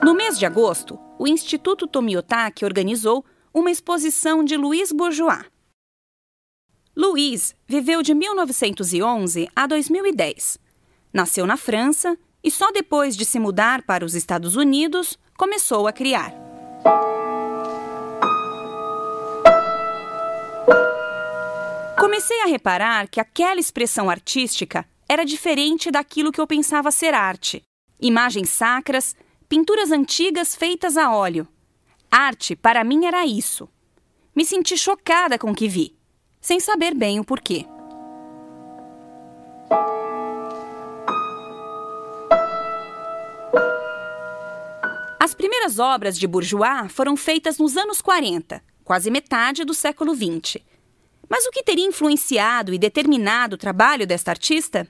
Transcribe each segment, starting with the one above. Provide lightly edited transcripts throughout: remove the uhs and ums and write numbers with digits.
No mês de agosto, o Instituto Tomiotaki organizou uma exposição de Louis Bourgeois. Louis viveu de 1911 a 2010. Nasceu na França e só depois de se mudar para os Estados Unidos começou a criar. Comecei a reparar que aquela expressão artística era diferente daquilo que eu pensava ser arte. Imagens sacras, pinturas antigas feitas a óleo. Arte, para mim, era isso. Me senti chocada com o que vi, sem saber bem o porquê. As primeiras obras de Bourgeois foram feitas nos anos 40, quase metade do século XX. Mas o que teria influenciado e determinado o trabalho desta artista?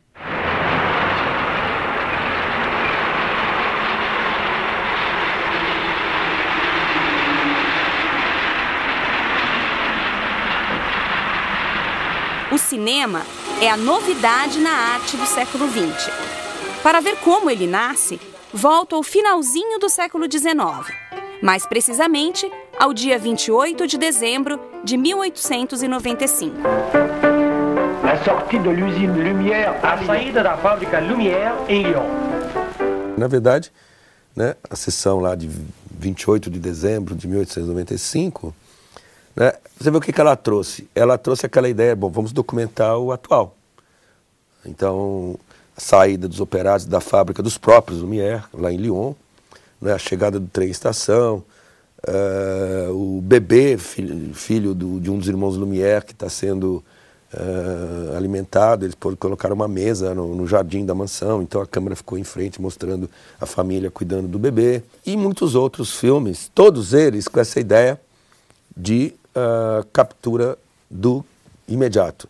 O cinema é a novidade na arte do século XX. Para ver como ele nasce, volto ao finalzinho do século XIX, mais precisamente ao dia 28 de dezembro de 1895. A saída da fábrica Lumière em Lyon. Na verdade, né, a sessão lá de 28 de dezembro de 1895, né, você vê o que ela trouxe? Ela trouxe aquela ideia, bom, vamos documentar o atual. Então, a saída dos operários da fábrica dos próprios Lumière, lá em Lyon, né, a chegada do trem em estação, o bebê, filho de um dos irmãos Lumière, que está sendo alimentado. Eles colocaram uma mesa no jardim da mansão, então a câmera ficou em frente mostrando a família cuidando do bebê. E muitos outros filmes, todos eles com essa ideia de captura do imediato.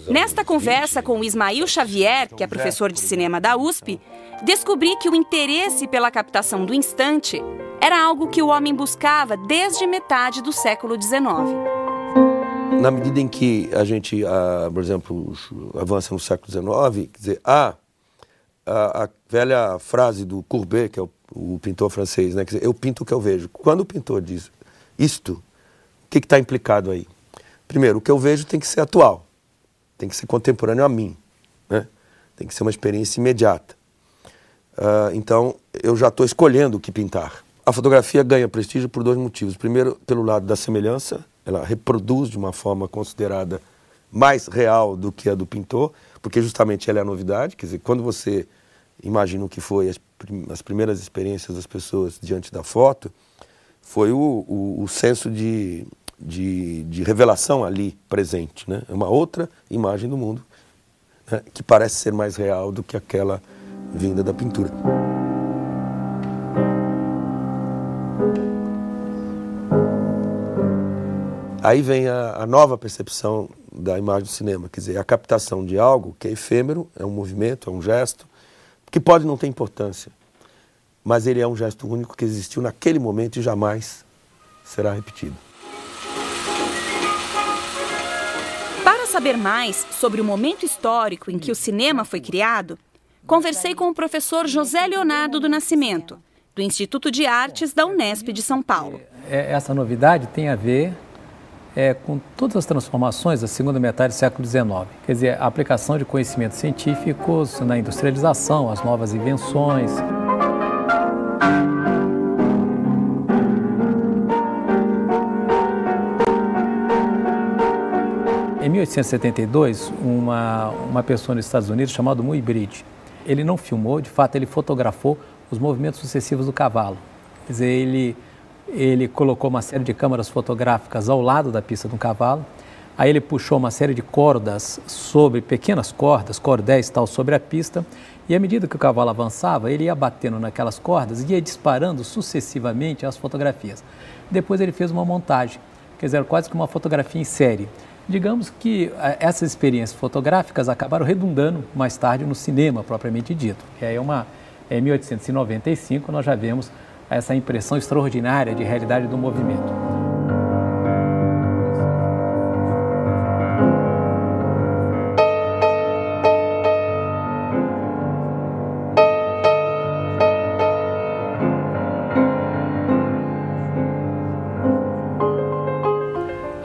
Nesta conversa com o Ismail Xavier, que é professor de cinema da USP, descobri que o interesse pela captação do instante era algo que o homem buscava desde metade do século XIX. Na medida em que a gente, por exemplo, avança no século XIX, quer dizer, a velha frase do Courbet, que é o pintor francês, né, quer dizer, eu pinto o que eu vejo. Quando o pintor diz isto, o que está implicado aí? Primeiro, o que eu vejo tem que ser atual, tem que ser contemporâneo a mim, né? Tem que ser uma experiência imediata. Então, eu já estou escolhendo o que pintar. A fotografia ganha prestígio por dois motivos. Primeiro, pelo lado da semelhança, ela reproduz de uma forma considerada mais real do que a do pintor, porque justamente ela é a novidade. Quer dizer, quando você imagina o que foi as primeiras experiências das pessoas diante da foto, foi o senso de revelação ali presente, né? É uma outra imagem do mundo, né, que parece ser mais real do que aquela vinda da pintura. Aí vem a nova percepção da imagem do cinema, quer dizer, a captação de algo que é efêmero, é um movimento, é um gesto, que pode não ter importância, mas ele é um gesto único que existiu naquele momento e jamais será repetido. Para saber mais sobre o momento histórico em que o cinema foi criado, conversei com o professor José Leonardo do Nascimento, do Instituto de Artes da Unesp de São Paulo. Essa novidade tem a ver com todas as transformações da segunda metade do século XIX. Quer dizer, a aplicação de conhecimentos científicos na industrialização, as novas invenções. Em 1872, uma pessoa nos Estados Unidos chamada Muybridge, ele não filmou, de fato ele fotografou os movimentos sucessivos do cavalo. Quer dizer, ele colocou uma série de câmaras fotográficas ao lado da pista do cavalo, aí ele puxou uma série de cordas pequenas cordas, cordéis tal, sobre a pista, e à medida que o cavalo avançava, ele ia batendo naquelas cordas e ia disparando sucessivamente as fotografias. Depois ele fez uma montagem, quer dizer, quase que uma fotografia em série. Digamos que essas experiências fotográficas acabaram redundando mais tarde no cinema propriamente dito. E aí em 1895 nós já vemos essa impressão extraordinária de realidade do movimento.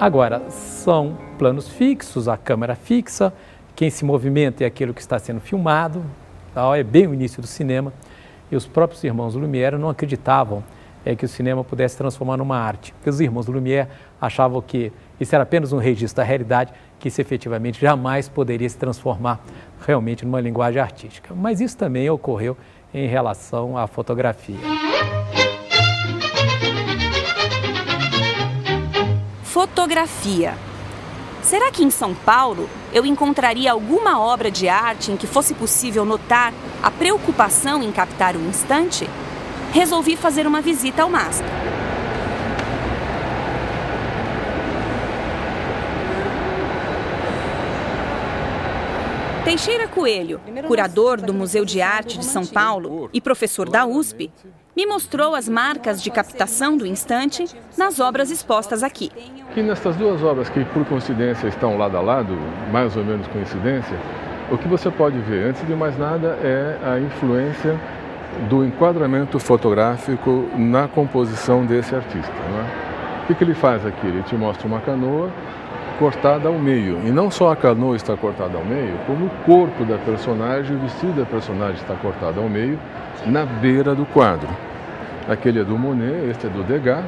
Agora, são planos fixos, a câmera fixa, quem se movimenta é aquilo que está sendo filmado, é bem o início do cinema, e os próprios irmãos Lumière não acreditavam que o cinema pudesse transformar numa arte, porque os irmãos Lumière achavam que isso era apenas um registro da realidade, que isso efetivamente jamais poderia se transformar realmente numa linguagem artística. Mas isso também ocorreu em relação à fotografia. Fotografia. Será que em São Paulo eu encontraria alguma obra de arte em que fosse possível notar a preocupação em captar o instante? Resolvi fazer uma visita ao MASP. Teixeira Coelho, curador do Museu de Arte de São Paulo e professor da USP, me mostrou as marcas de captação do instante nas obras expostas aqui. Aqui nestas duas obras que por coincidência estão lado a lado, mais ou menos coincidência, o que você pode ver, antes de mais nada, é a influência do enquadramento fotográfico na composição desse artista, não é? O que ele faz aqui? Ele te mostra uma canoa cortada ao meio. E não só a canoa está cortada ao meio, como o corpo da personagem, o vestido da personagem está cortado ao meio, na beira do quadro. Aquele é do Monet, este é do Degas.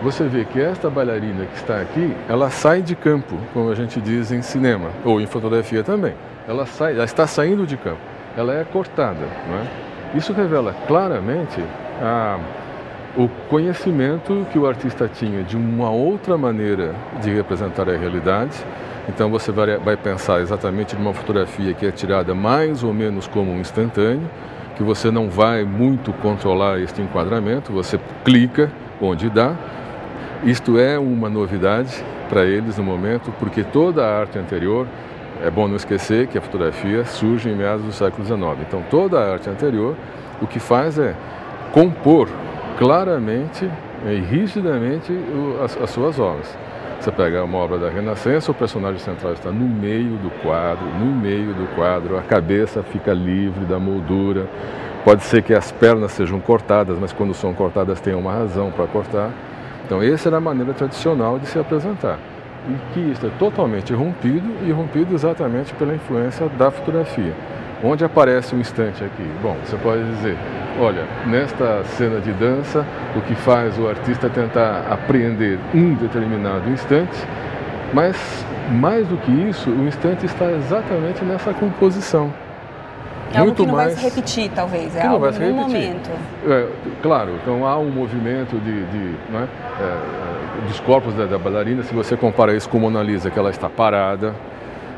Você vê que esta bailarina que está aqui, ela sai de campo, como a gente diz em cinema, ou em fotografia também. Ela está saindo de campo, ela é cortada, não é? Isso revela claramente o conhecimento que o artista tinha de uma outra maneira de representar a realidade. Então você vai pensar exatamente numa fotografia que é tirada mais ou menos como um instantâneo, que você não vai muito controlar este enquadramento, você clica onde dá. Isto é uma novidade para eles no momento, porque toda a arte anterior, é bom não esquecer que a fotografia surge em meados do século XIX. Então toda a arte anterior o que faz é compor claramente e rigidamente as suas obras. Você pega uma obra da Renascença, o personagem central está no meio do quadro, a cabeça fica livre da moldura. Pode ser que as pernas sejam cortadas, mas quando são cortadas tem uma razão para cortar. Então essa era a maneira tradicional de se apresentar. E que isso é totalmente rompido exatamente pela influência da fotografia. Onde aparece um instante aqui? Bom, você pode dizer, olha, nesta cena de dança, o que faz o artista é tentar apreender um determinado instante, mas mais do que isso, o instante está exatamente nessa composição. É algo que não vai se repetir, talvez, é algo em um momento. Claro, então há um movimento dos corpos da bailarina. Se você compara isso com Mona Lisa, que ela está parada,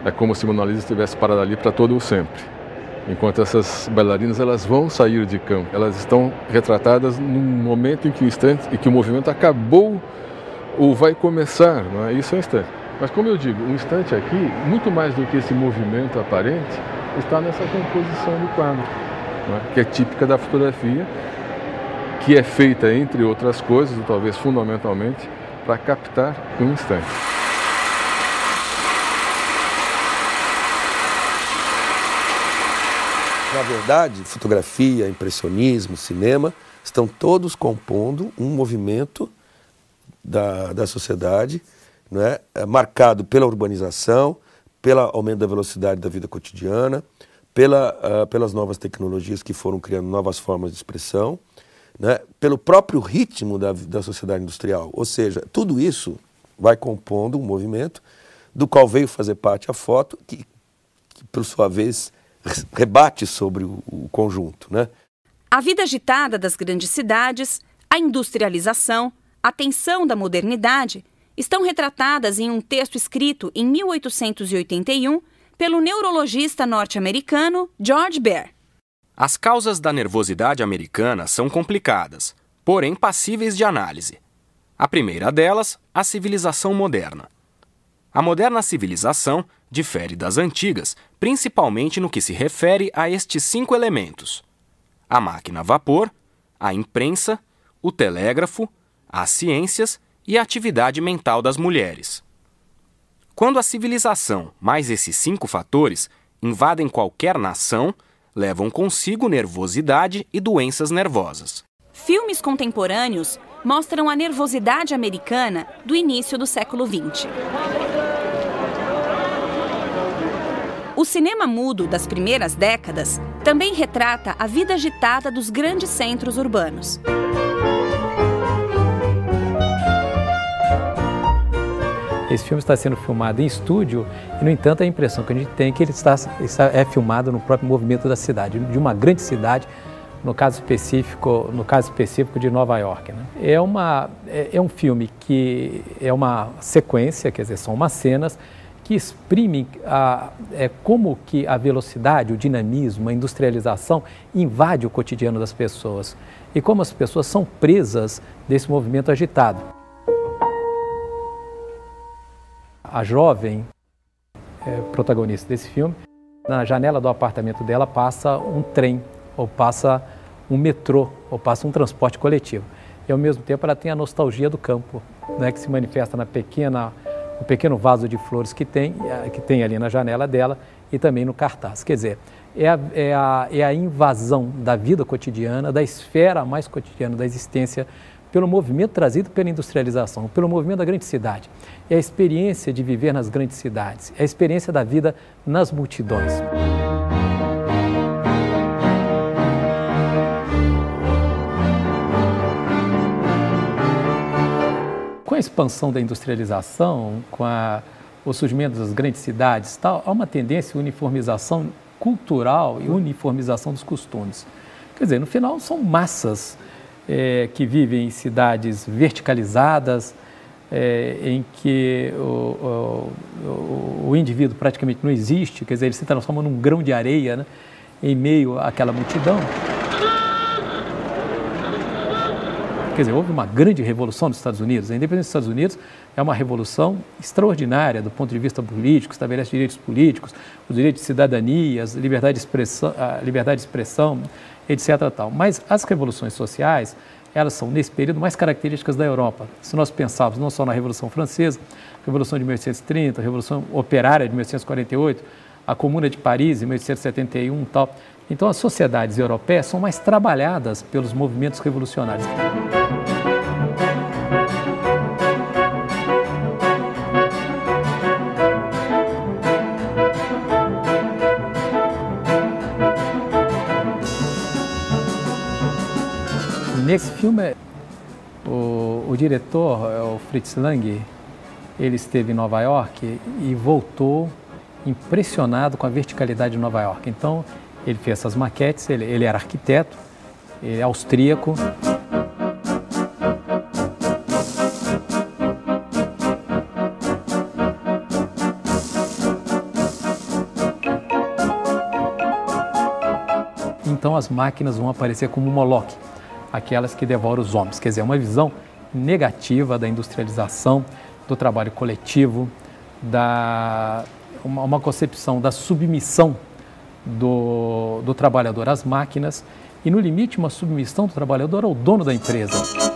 é como se Mona Lisa estivesse parada ali para todo o sempre. Enquanto essas bailarinas, elas vão sair de campo, elas estão retratadas num momento em que o movimento acabou ou vai começar, não é? Isso é um instante. Mas como eu digo, um instante aqui, muito mais do que esse movimento aparente, está nessa composição do quadro, não é? Que é típica da fotografia, que é feita, entre outras coisas, ou talvez fundamentalmente, para captar um instante. Na verdade, fotografia, impressionismo, cinema, estão todos compondo um movimento da sociedade, não é? Marcado pela urbanização, pelo aumento da velocidade da vida cotidiana, pelas novas tecnologias que foram criando novas formas de expressão, né? Pelo próprio ritmo da sociedade industrial. Ou seja, tudo isso vai compondo um movimento do qual veio fazer parte a foto, que por sua vez, rebate sobre o conjunto, né? A vida agitada das grandes cidades, a industrialização, a tensão da modernidade estão retratadas em um texto escrito em 1881 pelo neurologista norte-americano George Baer. As causas da nervosidade americana são complicadas, porém passíveis de análise. A primeira delas, a civilização moderna. A moderna civilização difere das antigas, principalmente no que se refere a estes 5 elementos: a máquina a vapor, a imprensa, o telégrafo, as ciências e a atividade mental das mulheres. Quando a civilização, mais esses 5 fatores, invadem qualquer nação, levam consigo nervosidade e doenças nervosas. Filmes contemporâneos mostram a nervosidade americana do início do século XX. O cinema mudo das primeiras décadas também retrata a vida agitada dos grandes centros urbanos. Esse filme está sendo filmado em estúdio e, no entanto, a impressão que a gente tem é que ele é filmado no próprio movimento da cidade, de uma grande cidade, no caso específico de Nova York, né? É um filme que é uma sequência, quer dizer, são umas cenas que exprimem como que a velocidade, o dinamismo, a industrialização invade o cotidiano das pessoas e como as pessoas são presas desse movimento agitado. A jovem protagonista desse filme, na janela do apartamento dela passa um trem, ou passa um metrô, ou passa um transporte coletivo. E ao mesmo tempo ela tem a nostalgia do campo, né, que se manifesta no pequeno vaso de flores que tem ali na janela dela e também no cartaz. Quer dizer, é a invasão da vida cotidiana, da esfera mais cotidiana da existência, pelo movimento trazido pela industrialização, pelo movimento da grande cidade. É a experiência de viver nas grandes cidades, é a experiência da vida nas multidões. Com a expansão da industrialização, com o surgimento das grandes cidades, há uma tendência à uniformização cultural e uniformização dos costumes. Quer dizer, no final são massas que vivem em cidades verticalizadas, em que o indivíduo praticamente não existe, quer dizer, ele se transforma num grão de areia, né, em meio àquela multidão. Quer dizer, houve uma grande revolução nos Estados Unidos. A independência dos Estados Unidos é uma revolução extraordinária do ponto de vista político, estabelece direitos políticos, os direitos de cidadania, a liberdade de expressão, etc. Tal. Mas as revoluções sociais, elas são, nesse período, mais características da Europa. Se nós pensarmos não só na Revolução Francesa, a Revolução de 1830, a Revolução Operária de 1848, a Comuna de Paris, em 1871 e tal. Então, as sociedades europeias são mais trabalhadas pelos movimentos revolucionários. Nesse filme, o diretor, o Fritz Lang, ele esteve em Nova York e voltou impressionado com a verticalidade de Nova York. Então, ele fez essas maquetes, ele era arquiteto, ele é austríaco. Então as máquinas vão aparecer como Moloch, aquelas que devoram os homens. Quer dizer, uma visão negativa da industrialização, do trabalho coletivo, uma concepção da submissão do trabalhador às máquinas e, no limite, uma submissão do trabalhador ao dono da empresa.